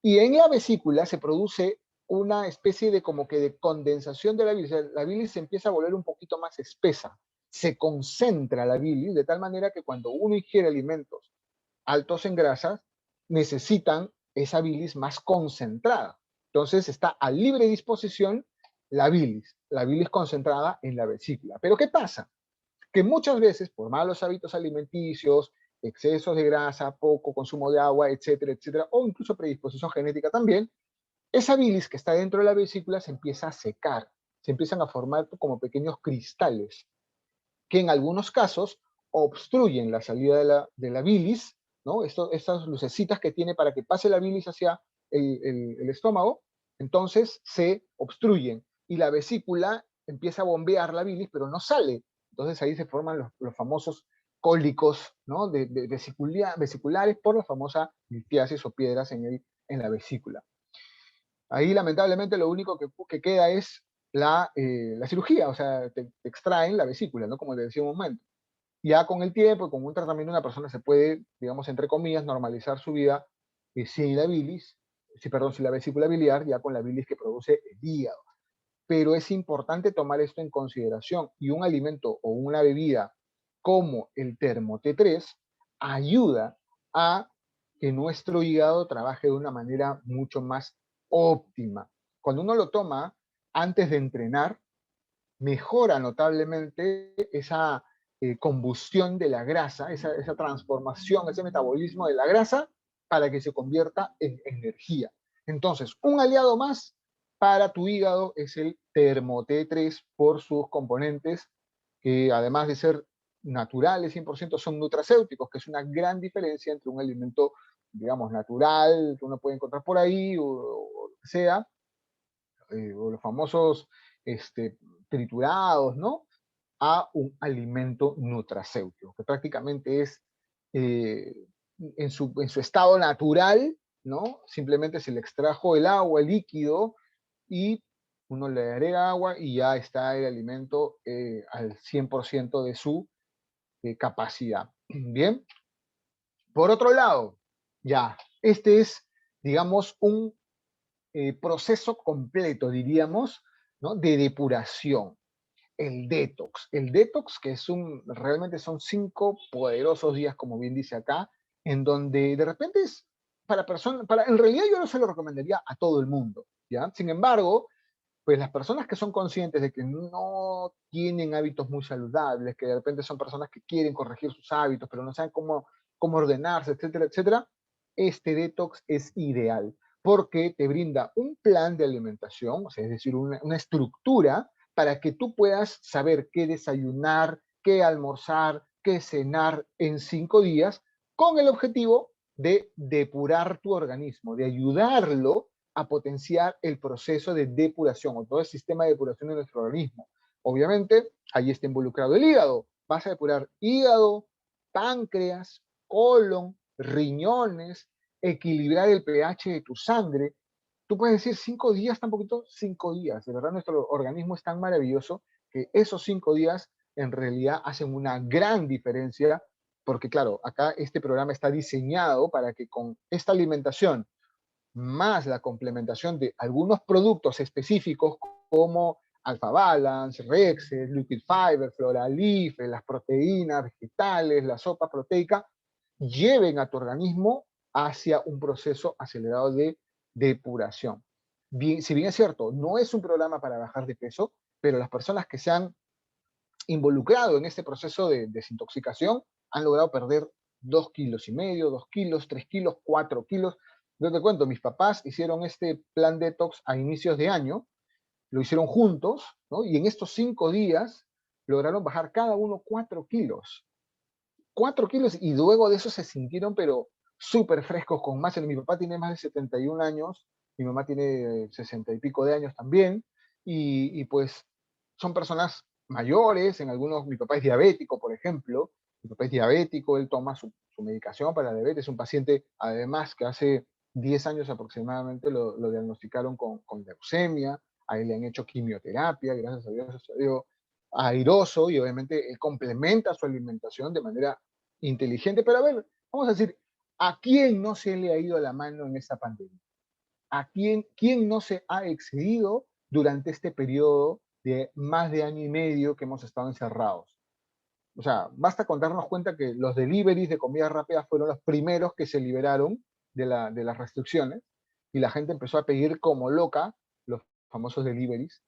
y en la vesícula se produce una especie de como que de condensación de la bilis. La bilis se empieza a volver un poquito más espesa. Se concentra la bilis de tal manera que cuando uno ingiere alimentos altos en grasas, necesitan esa bilis más concentrada. Entonces está a libre disposición la bilis concentrada en la vesícula. Pero ¿qué pasa? Que muchas veces, por malos hábitos alimenticios, excesos de grasa, poco consumo de agua, etcétera, etcétera, o incluso predisposición genética también, esa bilis que está dentro de la vesícula se empieza a secar, se empiezan a formar como pequeños cristales, que en algunos casos obstruyen la salida de la bilis, ¿no? Estas lucecitas que tiene para que pase la bilis hacia el estómago, entonces se obstruyen y la vesícula empieza a bombear la bilis, pero no sale. Entonces ahí se forman los famosos cólicos, ¿no?, vesiculares por la famosa litiasis o piedras en la vesícula. Ahí lamentablemente lo único que queda es la cirugía, o sea, te extraen la vesícula, ¿no?, como te decía un momento. Ya con el tiempo y con un tratamiento una persona se puede, digamos, entre comillas, normalizar su vida sin la bilis, sí, perdón, sin la vesícula biliar, ya con la bilis que produce el hígado. Pero es importante tomar esto en consideración y un alimento o una bebida como el termo T3 ayuda a que nuestro hígado trabaje de una manera mucho más óptima. Cuando uno lo toma antes de entrenar, mejora notablemente esa combustión de la grasa, esa transformación, ese metabolismo de la grasa para que se convierta en energía. Entonces, un aliado más para tu hígado es el Termo T3 por sus componentes, que además de ser naturales 100% son nutracéuticos, que es una gran diferencia entre un alimento, digamos, natural que uno puede encontrar por ahí o lo que sea, o los famosos triturados, ¿no? A un alimento nutracéutico, que prácticamente es eh, en su estado natural, ¿no? Simplemente se le extrajo el agua, el líquido, y uno le agrega agua y ya está el alimento al 100% de su capacidad. Bien, por otro lado, ya, este es, digamos, un proceso completo, diríamos, ¿no? De depuración. El detox. El detox, que es realmente son 5 poderosos días, como bien dice acá, en donde de repente es para personas, en realidad yo no se lo recomendaría a todo el mundo, ¿ya? Sin embargo, pues las personas que son conscientes de que no tienen hábitos muy saludables, que de repente son personas que quieren corregir sus hábitos, pero no saben cómo ordenarse, etcétera, etcétera, este detox es ideal porque te brinda un plan de alimentación, o sea, es decir, una estructura para que tú puedas saber qué desayunar, qué almorzar, qué cenar en 5 días, con el objetivo de depurar tu organismo, de ayudarlo a potenciar el proceso de depuración o todo el sistema de depuración de nuestro organismo. Obviamente, ahí está involucrado el hígado. Vas a depurar hígado, páncreas, colon, riñones, equilibrar el pH de tu sangre. Tú puedes decir 5 días, tan poquito, 5 días. De verdad, nuestro organismo es tan maravilloso que esos 5 días en realidad hacen una gran diferencia, porque claro, acá este programa está diseñado para que con esta alimentación más la complementación de algunos productos específicos como Alpha Balance, Rexes, Liquid Fiber, Floralif, las proteínas vegetales, la sopa proteica, lleven a tu organismo hacia un proceso acelerado de depuración. Bien, si bien es cierto, no es un programa para bajar de peso, pero las personas que se han involucrado en este proceso de desintoxicación han logrado perder 2,5 kilos, 2 kilos, 3 kilos, 4 kilos. Yo te cuento, mis papás hicieron este plan detox a inicios de año, lo hicieron juntos, ¿no? Y en estos 5 días lograron bajar cada uno 4 kilos. 4 kilos y luego de eso se sintieron, pero súper frescos, con más. Mi papá tiene más de 71 años, mi mamá tiene 60 y pico de años también, y pues son personas mayores, en algunos, mi papá es diabético, por ejemplo, mi papá es diabético, él toma su medicación para la diabetes, es un paciente además que hace 10 años aproximadamente lo diagnosticaron con leucemia, a él le han hecho quimioterapia, gracias a Dios se dio airoso y obviamente él complementa su alimentación de manera inteligente. Pero a ver, vamos a decir, ¿a quién no se le ha ido la mano en esta pandemia? ¿A quién no se ha excedido durante este periodo de más de año y medio que hemos estado encerrados? O sea, basta con darnos cuenta que los deliveries de comida rápida fueron los primeros que se liberaron de las restricciones y la gente empezó a pedir como loca los famosos deliveries.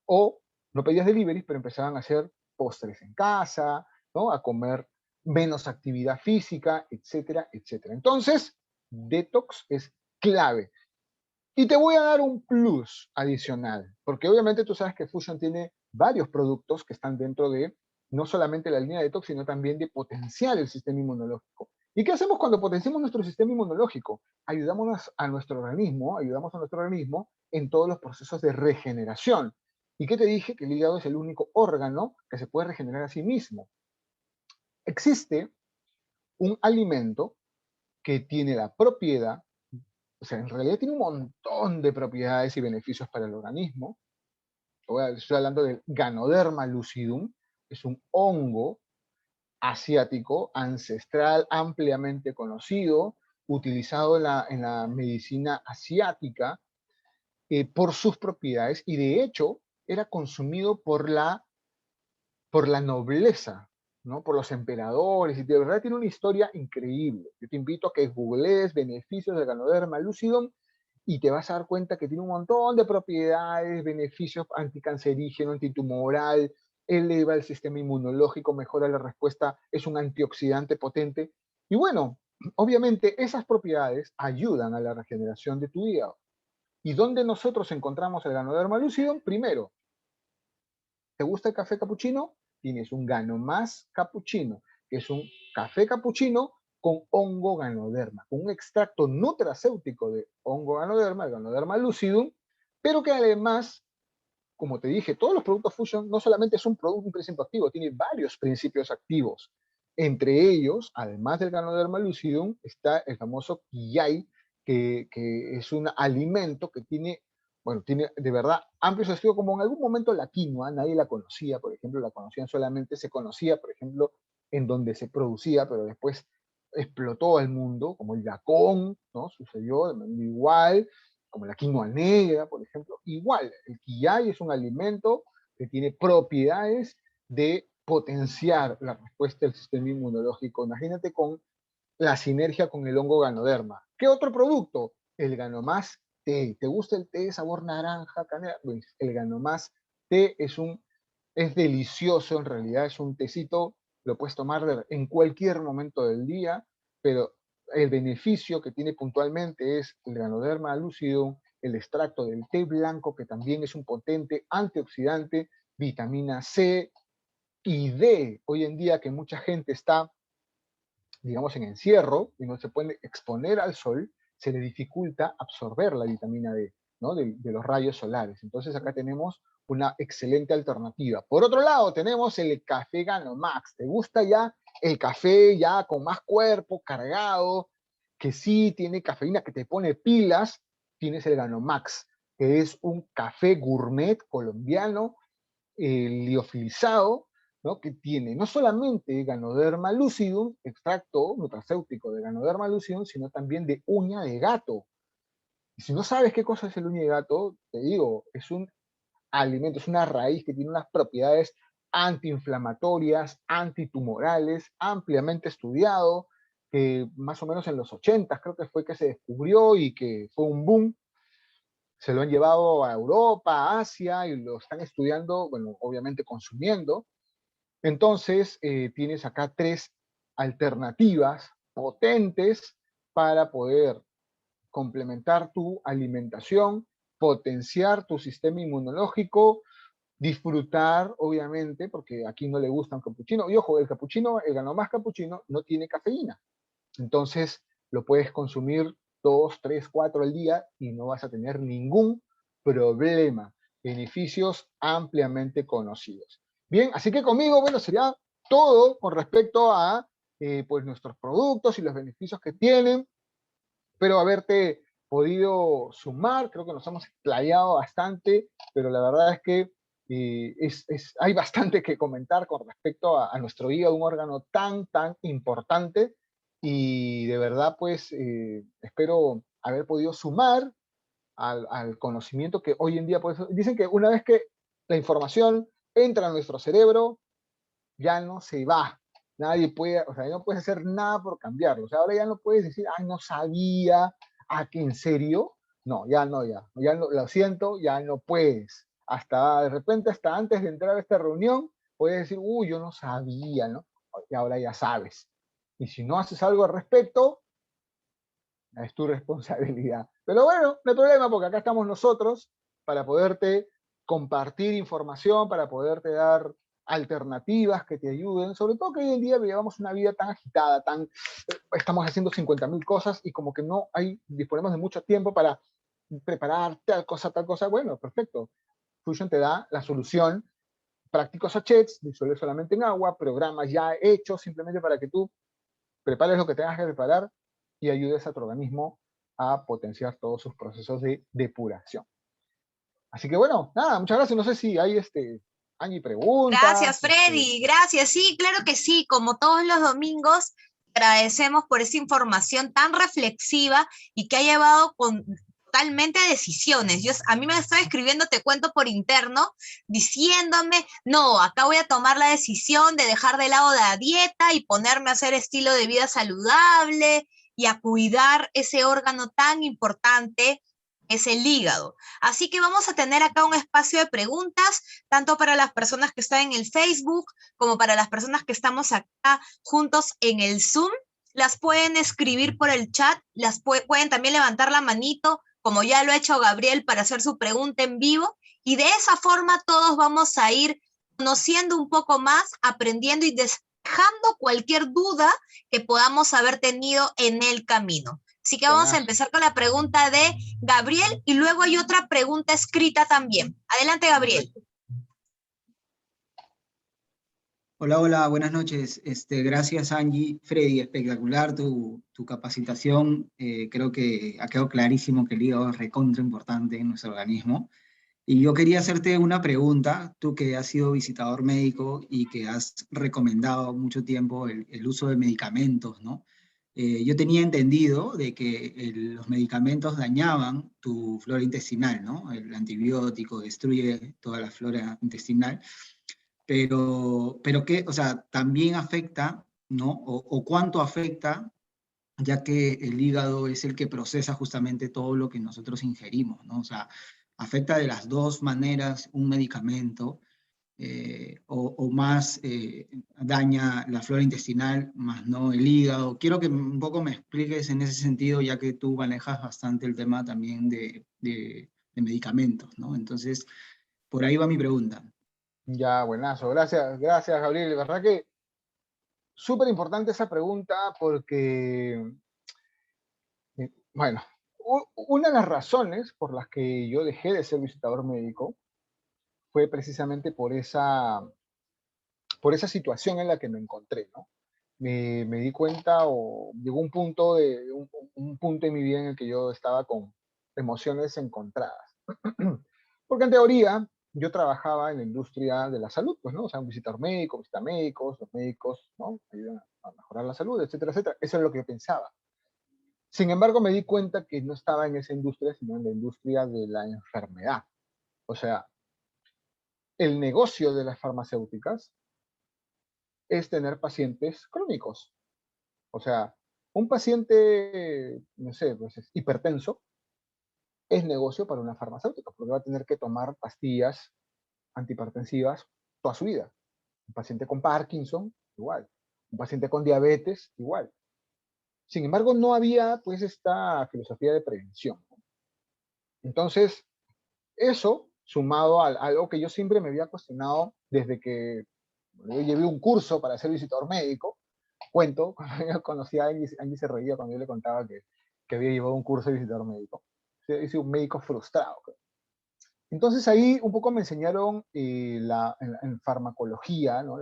O no pedías deliveries, pero empezaban a hacer postres en casa, ¿no? A comer menos actividad física, etcétera, etcétera. Entonces, detox es clave. Y te voy a dar un plus adicional, porque obviamente tú sabes que Fusion tiene varios productos que están dentro de no solamente la línea de detox, sino también de potenciar el sistema inmunológico. ¿Y qué hacemos cuando potenciamos nuestro sistema inmunológico? Ayudamos a nuestro organismo en todos los procesos de regeneración. ¿Y qué te dije? Que el hígado es el único órgano que se puede regenerar a sí mismo. Existe un alimento que tiene la propiedad, o sea, en realidad tiene un montón de propiedades y beneficios para el organismo. Estoy hablando del Ganoderma lucidum, es un hongo asiático, ancestral, ampliamente conocido, utilizado en la medicina asiática por sus propiedades y de hecho era consumido por la nobleza, ¿no? Por los emperadores, y de verdad tiene una historia increíble. Yo te invito a que googlees beneficios del Ganoderma lucidum y te vas a dar cuenta que tiene un montón de propiedades, beneficios anticancerígeno, antitumoral, eleva el sistema inmunológico, mejora la respuesta, es un antioxidante potente. Y bueno, obviamente esas propiedades ayudan a la regeneración de tu hígado. ¿Y dónde nosotros encontramos el Ganoderma lucidum? Primero, ¿te gusta el café capuchino? Tienes un Ganomás capuchino, que es un café capuchino con hongo Ganoderma, con un extracto nutracéutico de hongo Ganoderma, el Ganoderma lucidum, pero que además, como te dije, todos los productos Fusion no solamente es un producto, un principio activo, tiene varios principios activos. Entre ellos, además del Ganoderma lucidum, está el famoso quillay, que es un alimento que tiene, bueno, tiene de verdad amplios estudios, como en algún momento la quinoa, nadie la conocía, por ejemplo, la conocían solamente, se conocía, por ejemplo, en donde se producía, pero después explotó al mundo, como el yacón, ¿no? Sucedió de manera igual, como la quinoa negra, por ejemplo. Igual, el quillay es un alimento que tiene propiedades de potenciar la respuesta del sistema inmunológico. Imagínate con la sinergia con el hongo Ganoderma. ¿Qué otro producto? El Ganomás té. ¿Te gusta el té de sabor naranja, canela? Pues el Ganomás té es delicioso, en realidad es un tecito, lo puedes tomar en cualquier momento del día, pero el beneficio que tiene puntualmente es el Ganoderma lucidum, el extracto del té blanco, que también es un potente antioxidante, vitamina C y D. Hoy en día que mucha gente está, digamos, en encierro y no se puede exponer al sol, se le dificulta absorber la vitamina D, ¿no? De los rayos solares. Entonces acá tenemos una excelente alternativa. Por otro lado, tenemos el café Ganomax. ¿Te gusta ya el café ya con más cuerpo, cargado, que sí tiene cafeína, que te pone pilas? Tienes el Ganomax, que es un café gourmet colombiano, liofilizado, ¿no? Que tiene no solamente Ganoderma lucidum, extracto nutracéutico de Ganoderma lucidum, sino también de uña de gato. Y si no sabes qué cosa es el uña de gato, te digo, es un alimento, es una raíz que tiene unas propiedades antiinflamatorias, antitumorales, ampliamente estudiado, que más o menos en los 80 creo que fue que se descubrió y que fue un boom. Se lo han llevado a Europa, a Asia y lo están estudiando, bueno, obviamente consumiendo. Entonces, tienes acá tres alternativas potentes para poder complementar tu alimentación, potenciar tu sistema inmunológico, disfrutar, obviamente, porque aquí no le gusta un capuchino. Y ojo, el capuchino, el Ganomás capuchino, no tiene cafeína. Entonces, lo puedes consumir 2, 3, 4 al día y no vas a tener ningún problema. Beneficios ampliamente conocidos. Bien, así que conmigo, bueno, sería todo con respecto a pues nuestros productos y los beneficios que tienen. Espero haberte podido sumar, creo que nos hemos explayado bastante, pero la verdad es que hay bastante que comentar con respecto a nuestro hígado, un órgano tan importante, y de verdad pues espero haber podido sumar al conocimiento que hoy en día, pues, dicen que una vez que la información entra a nuestro cerebro, ya no se va. Nadie puede, o sea, no puedes hacer nada por cambiarlo. O sea, ahora ya no puedes decir, ay, no sabía, ¿a que en serio? No, ya no, lo siento, ya no puedes. Hasta de repente, hasta antes de entrar a esta reunión, puedes decir, uy, yo no sabía, ¿no? Y ahora ya sabes. Y si no haces algo al respecto, es tu responsabilidad. Pero bueno, no hay problema porque acá estamos nosotros para poderte compartir información, para poderte dar alternativas que te ayuden, sobre todo que hoy en día llevamos una vida tan agitada, estamos haciendo 50.000 cosas y como que no disponemos de mucho tiempo para preparar tal cosa, bueno, perfecto. Fusion te da la solución, prácticos sachets, disuelve solamente en agua, programas ya hechos simplemente para que tú prepares lo que tengas que preparar y ayudes a tu organismo a potenciar todos sus procesos de depuración. Así que bueno, nada, muchas gracias. No sé si hay Angie, preguntas. Gracias, Freddy. Gracias. Sí, claro que sí. Como todos los domingos, agradecemos por esa información tan reflexiva y que ha llevado totalmente a decisiones. A mí me estaba escribiendo, te cuento por interno, diciéndome, no, acá voy a tomar la decisión de dejar de lado la dieta y ponerme a hacer estilo de vida saludable y a cuidar ese órgano tan importante, es el hígado. Así que vamos a tener acá un espacio de preguntas, tanto para las personas que están en el Facebook como para las personas que estamos acá juntos en el Zoom. Las pueden escribir por el chat, pueden también levantar la manito, como ya lo ha hecho Gabriel, para hacer su pregunta en vivo. Y de esa forma todos vamos a ir conociendo un poco más, aprendiendo y dejando cualquier duda que podamos haber tenido en el camino. Así que vamos a Buenazo. empezar con la pregunta de Gabriel y luego hay otra pregunta escrita también. Adelante, Gabriel. Perfecto. Hola, hola, buenas noches. Gracias, Angie. Freddy, espectacular tu capacitación. Creo que ha quedado clarísimo que el hígado es recontra importante en nuestro organismo. Y yo quería hacerte una pregunta, tú que has sido visitador médico y que has recomendado mucho tiempo el uso de medicamentos, ¿no? Yo tenía entendido de que los medicamentos dañaban tu flora intestinal, ¿no? El antibiótico destruye toda la flora intestinal, pero que, o sea, también afecta, ¿no? O cuánto afecta, ya que el hígado es el que procesa justamente todo lo que nosotros ingerimos, ¿no? O sea, afecta de las dos maneras un medicamento, o más daña la flora intestinal, más no el hígado. Quiero que un poco me expliques en ese sentido, ya que tú manejas bastante el tema también de medicamentos, ¿no? Entonces, por ahí va mi pregunta. Ya, buenazo. Gracias, gracias, Gabriel. De verdad que súper importante esa pregunta porque, bueno, una de las razones por las que yo dejé de ser visitador médico fue precisamente por esa situación en la que me encontré, ¿no? Me di cuenta o llegó un punto en mi vida en el que yo estaba con emociones encontradas. Porque en teoría yo trabajaba en la industria de la salud, pues, ¿no? O sea, un visitar médico, visitar médicos, los médicos, ¿no? Ayudan a mejorar la salud, etcétera, etcétera. Eso es lo que yo pensaba. Sin embargo, me di cuenta que no estaba en esa industria, sino en la industria de la enfermedad. O sea, el negocio de las farmacéuticas es tener pacientes crónicos. O sea, un paciente, no sé, pues es hipertenso, es negocio para una farmacéutica, porque va a tener que tomar pastillas antihipertensivas toda su vida. Un paciente con Parkinson, igual. Un paciente con diabetes, igual. Sin embargo, no había pues esta filosofía de prevención. Entonces, eso, sumado a algo que yo siempre me había cuestionado desde que yo llevé un curso para ser visitador médico, cuento, cuando yo conocí a Angie, Angie se reía cuando yo le contaba que había llevado un curso de visitador médico. Hice un médico frustrado. Entonces ahí un poco me enseñaron en farmacología, ¿no?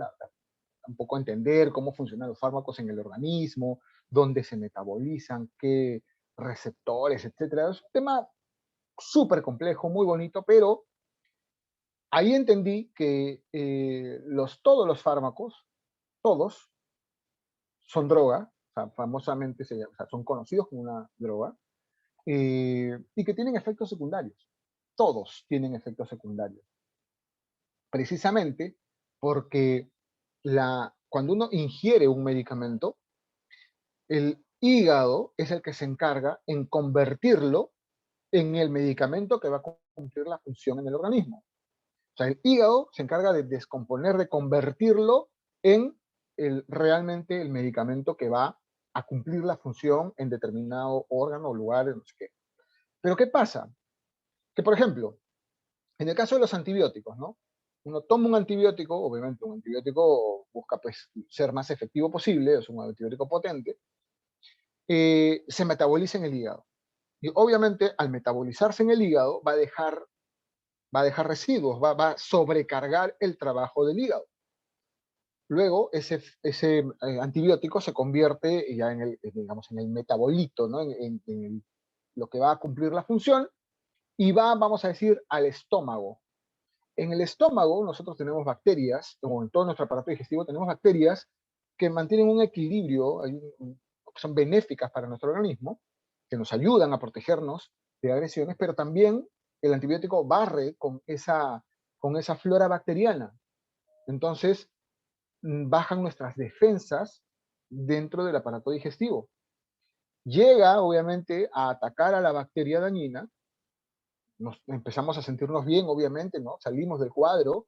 Un poco entender cómo funcionan los fármacos en el organismo, dónde se metabolizan, qué receptores, etcétera. Es un tema súper complejo, muy bonito, pero ahí entendí que todos los fármacos, todos, son droga, o sea, famosamente o sea, son conocidos como una droga, y que tienen efectos secundarios. Todos tienen efectos secundarios. Precisamente porque cuando uno ingiere un medicamento, el hígado es el que se encarga en convertirlo en el medicamento que va a cumplir la función en el organismo. O sea, el hígado se encarga de descomponer, de convertirlo en realmente el medicamento que va a cumplir la función en determinado órgano o lugar, no sé qué. Pero ¿qué pasa? Que, por ejemplo, en el caso de los antibióticos, ¿no? Uno toma un antibiótico, obviamente un antibiótico busca pues ser más efectivo posible, es un antibiótico potente, se metaboliza en el hígado. Y obviamente al metabolizarse en el hígado va a dejar residuos, va a sobrecargar el trabajo del hígado. Luego ese antibiótico se convierte ya digamos, en el metabolito, ¿no? Lo que va a cumplir la función y va, vamos a decir, al estómago. En el estómago nosotros tenemos bacterias, o en todo nuestro aparato digestivo tenemos bacterias que mantienen un equilibrio, son benéficas para nuestro organismo, que nos ayudan a protegernos de agresiones, pero también el antibiótico barre con esa flora bacteriana. Entonces, bajan nuestras defensas dentro del aparato digestivo. Llega, obviamente, a atacar a la bacteria dañina, nos empezamos a sentirnos bien, obviamente, ¿no? Salimos del cuadro,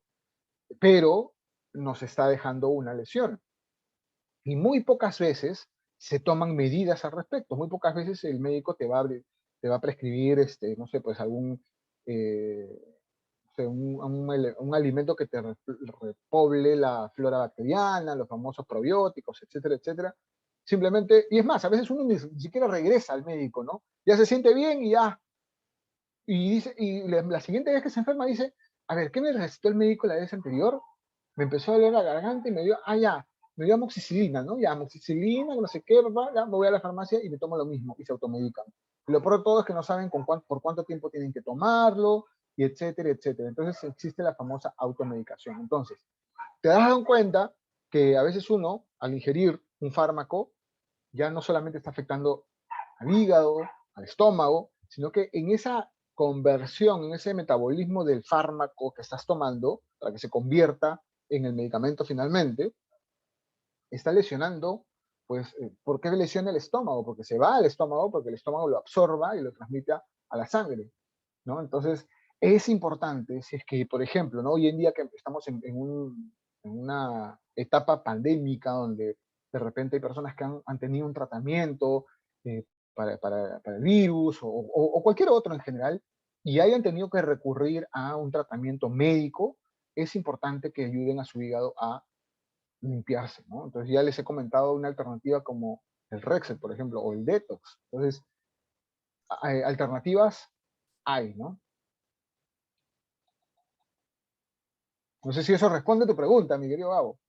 pero nos está dejando una lesión. Y muy pocas veces se toman medidas al respecto. Muy pocas veces el médico te va a prescribir, no sé, pues algún, no sé, un alimento que te repoble la flora bacteriana, los famosos probióticos, etcétera, etcétera. Simplemente, y es más, a veces uno ni siquiera regresa al médico, ¿no? Ya se siente bien y ya. Y, dice, y la siguiente vez que se enferma dice, a ver, ¿qué me recetó el médico la vez anterior? Me empezó a doler la garganta y me dio, me dio amoxicilina, ¿no? Ya, amoxicilina, no sé qué, ya me voy a la farmacia y me tomo lo mismo y se automedican. Y lo peor de todo es que no saben por cuánto tiempo tienen que tomarlo, y etcétera, etcétera. Entonces existe la famosa automedicación. Entonces, te das cuenta que a veces uno, al ingerir un fármaco, ya no solamente está afectando al hígado, al estómago, sino que en esa conversión, en ese metabolismo del fármaco que estás tomando, para que se convierta en el medicamento finalmente, está lesionando, pues, ¿por qué lesiona el estómago? Porque se va al estómago, porque el estómago lo absorba y lo transmite a la sangre, ¿no? Entonces, es importante, si es que, por ejemplo, ¿no? Hoy en día que estamos en una etapa pandémica donde de repente hay personas que han tenido un tratamiento para el virus o cualquier otro en general y hayan tenido que recurrir a un tratamiento médico, es importante que ayuden a su hígado a limpiarse, ¿no? Entonces ya les he comentado una alternativa como el Rexel, por ejemplo, o el Detox. Entonces, alternativas hay, ¿no? No sé si eso responde a tu pregunta, mi querido Gabo.